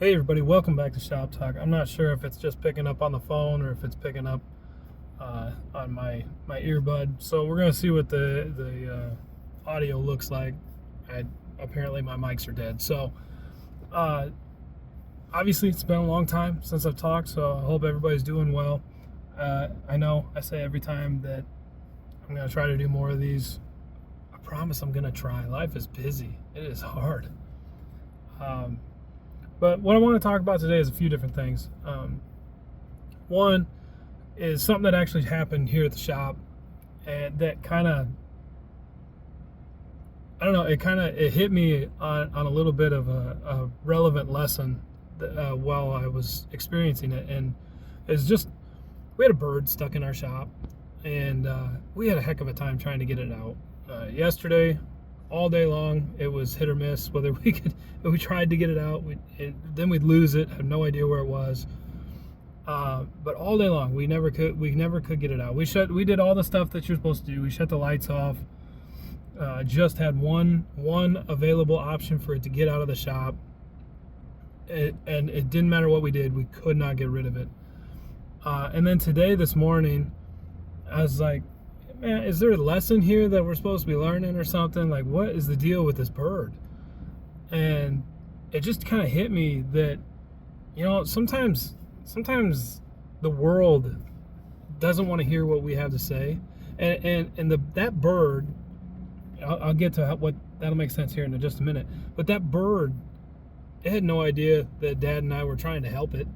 Hey everybody, welcome back to Shop Talk. I'm not sure if it's just picking up on the phone or if it's picking up on my earbud. So we're gonna see what the audio looks like. Apparently my mics are dead. So uh, obviously it's been a long time since I've talked, so I hope everybody's doing well. I know I say every time that I'm gonna try to do more of these. I promise I'm gonna try. Life is busy. It is hard. But what I want to talk about today is a few different things. One is something that actually happened here at the shop, and that kind of, I don't know, it hit me on a little bit of a relevant lesson while I was experiencing it. And it's just, we had a bird stuck in our shop, and we had a heck of a time trying to get it out. Yesterday, all day long, it was hit or miss whether we tried to get it out, then we'd lose it, have no idea where it was. But all day long, we never could get it out. We did all the stuff that you're supposed to do. We shut the lights off. Just had one available option for it to get out of the shop, and it didn't matter what we did, we could not get rid of it. And then this morning, I was like, man, is there a lesson here that we're supposed to be learning or something? Like, what is the deal with this bird? And it just kind of hit me that, sometimes the world doesn't want to hear what we have to say. And that bird, I'll get to what that'll make sense here in just a minute. But that bird, it had no idea that Dad and I were trying to help it.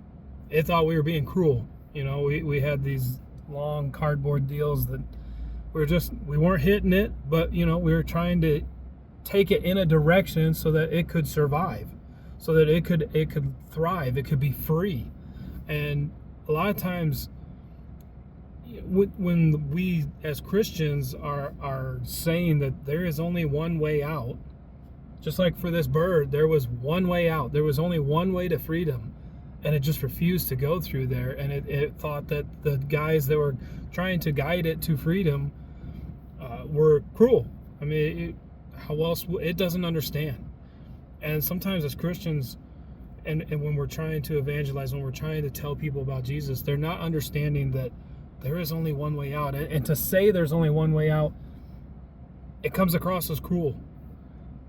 It thought we were being cruel. We had these long cardboard deals that we weren't hitting it, but we were trying to take it in a direction so that it could survive, so that it could thrive, it could be free. And a lot of times when we as Christians are saying that there is only one way out, just like for this bird, there was one way out, there was only one way to freedom, and it just refused to go through there, and it thought that the guys that were trying to guide it to freedom were cruel. I mean, how else? It doesn't understand. And sometimes as Christians, and when we're trying to evangelize, when we're trying to tell people about Jesus, they're not understanding that there is only one way out. And to say there's only one way out, it comes across as cruel.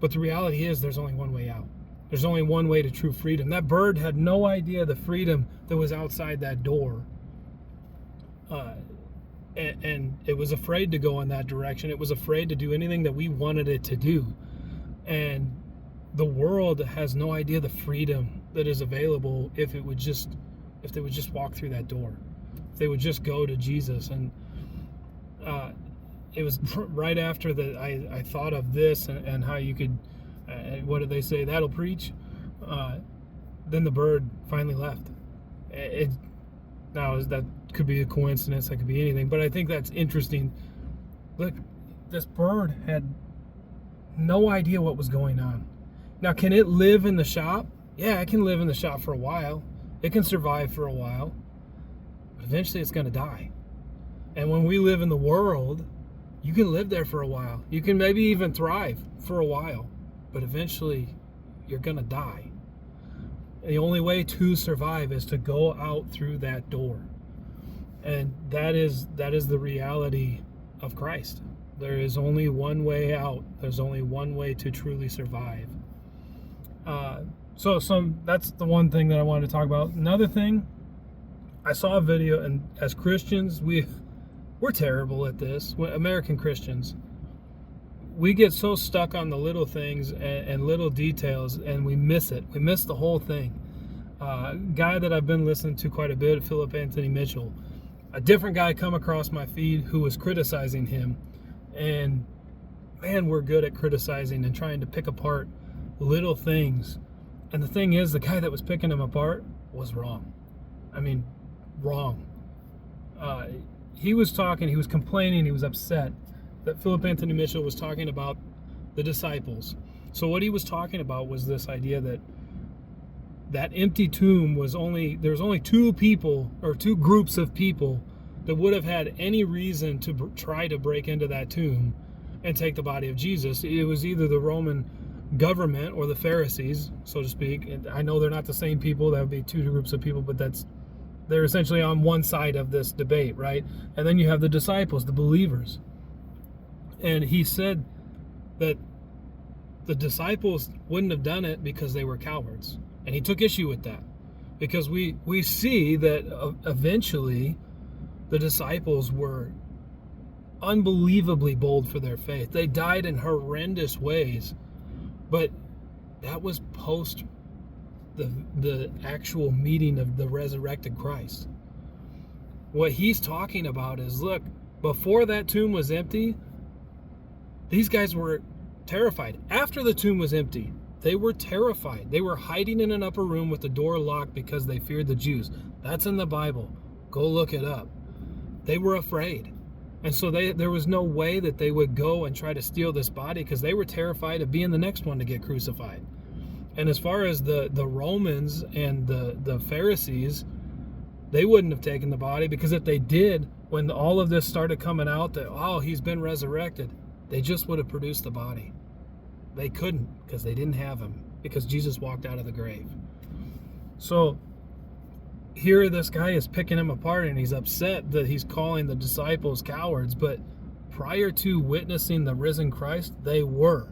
But the reality is there's only one way out. There's only one way to true freedom. That bird had no idea the freedom that was outside that door. And it was afraid to go in that direction. It was afraid to do anything that we wanted it to do. And the world has no idea the freedom that is available if they would just walk through that door. If they would just go to Jesus. And it was right after that I thought of this and how you could, what did they say? That'll preach. Then the bird finally left. Now, that could be a coincidence, that could be anything, but I think that's interesting. Look, this bird had no idea what was going on. Now, can it live in the shop? Yeah, it can live in the shop for a while. It can survive for a while, but eventually it's going to die. And when we live in the world, you can live there for a while. You can maybe even thrive for a while, but eventually you're going to die. The only way to survive is to go out through that door. And that is the reality of Christ. There is only one way out. There's only one way to truly survive. So that's the one thing that I wanted to talk about. Another thing, I saw a video, and as Christians, we're terrible at this. American Christians, we get so stuck on the little things and little details, and we miss it. We miss the whole thing. Guy that I've been listening to quite a bit, Philip Anthony Mitchell, a different guy come across my feed who was criticizing him. And man, we're good at criticizing and trying to pick apart little things. And the thing is, the guy that was picking him apart was wrong. I mean, wrong. He was complaining, he was upset that Philip Anthony Mitchell was talking about the disciples. So what he was talking about was this idea that empty tomb there's only two people or two groups of people that would have had any reason to try to break into that tomb and take the body of Jesus. It was either the Roman government, or the Pharisees, so to speak. And I know they're not the same people. That would be two groups of people, but they're essentially on one side of this debate, right? And then you have the disciples, the believers. And he said that the disciples wouldn't have done it because they were cowards. And he took issue with that, because we see that eventually the disciples were unbelievably bold for their faith. They died in horrendous ways, but that was post the actual meeting of the resurrected Christ. What he's talking about is, look, before that tomb was empty, these guys were terrified. After the tomb was empty, they were terrified. They were hiding in an upper room with the door locked because they feared the Jews. That's in the Bible. Go look it up. They were afraid. And so there was no way that they would go and try to steal this body, because they were terrified of being the next one to get crucified. And as far as the Romans and the Pharisees, they wouldn't have taken the body, because if they did, when all of this started coming out that, oh, he's been resurrected, they just would have produced the body. They couldn't, because they didn't have him, because Jesus walked out of the grave. So here this guy is picking him apart, and he's upset that he's calling the disciples cowards. But prior to witnessing the risen Christ, they were.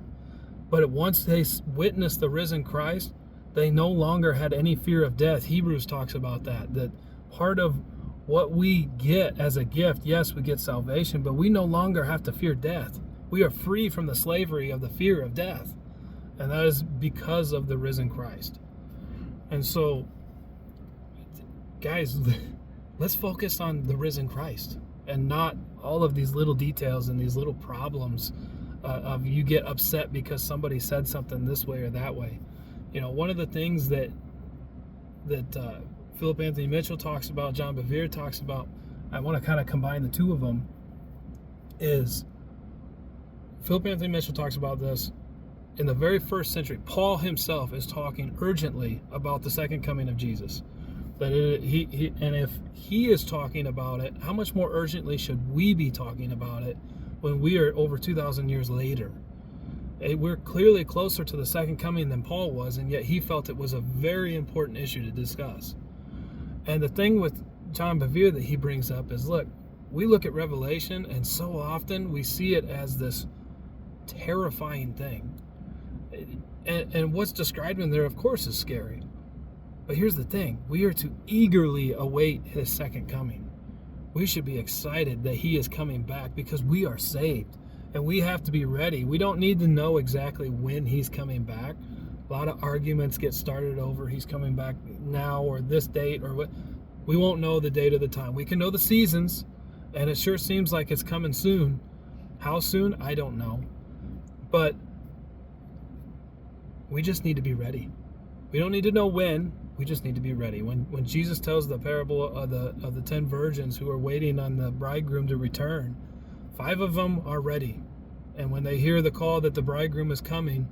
But once they witnessed the risen Christ, they no longer had any fear of death. Hebrews talks about that part of what we get as a gift, yes, we get salvation, but we no longer have to fear death. We are free from the slavery of the fear of death. And that is because of the risen Christ. And so, guys, let's focus on the risen Christ and not all of these little details and these little problems of you get upset because somebody said something this way or that way. You know, one of the things that Philip Anthony Mitchell talks about, John Bevere talks about, I want to kind of combine the two of them, is Philip Anthony Mitchell talks about this. In the very first century, Paul himself is talking urgently about the second coming of Jesus. And if he is talking about it, how much more urgently should we be talking about it when we are over 2,000 years later? We're clearly closer to the second coming than Paul was, and yet he felt it was a very important issue to discuss. And the thing with John Bevere that he brings up is, look, we look at Revelation, and so often we see it as this terrifying thing. And what's described in there, of course, is scary. But here's the thing. We are to eagerly await his second coming. We should be excited that he is coming back, because we are saved. And we have to be ready. We don't need to know exactly when he's coming back. A lot of arguments get started over he's coming back now or this date or what. We won't know the date or the time. We can know the seasons, and it sure seems like it's coming soon. How soon? I don't know. But we just need to be ready. We don't need to know when. We just need to be ready. When Jesus tells the parable of the 10 virgins who are waiting on the bridegroom to return, 5 of them are ready. And when they hear the call that the bridegroom is coming,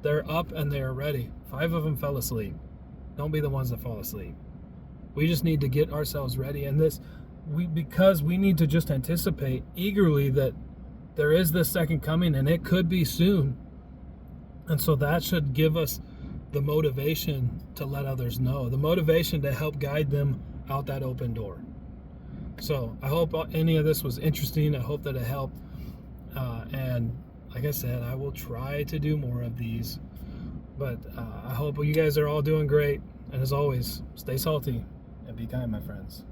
they're up and they are ready. 5 of them fell asleep. Don't be the ones that fall asleep. We just need to get ourselves ready. And because we need to just anticipate eagerly that there is this second coming, and it could be soon. And so that should give us the motivation to let others know, the motivation to help guide them out that open door. So I hope any of this was interesting. I hope that it helped. And like I said, I will try to do more of these. But I hope you guys are all doing great. And as always, stay salty and be kind, my friends.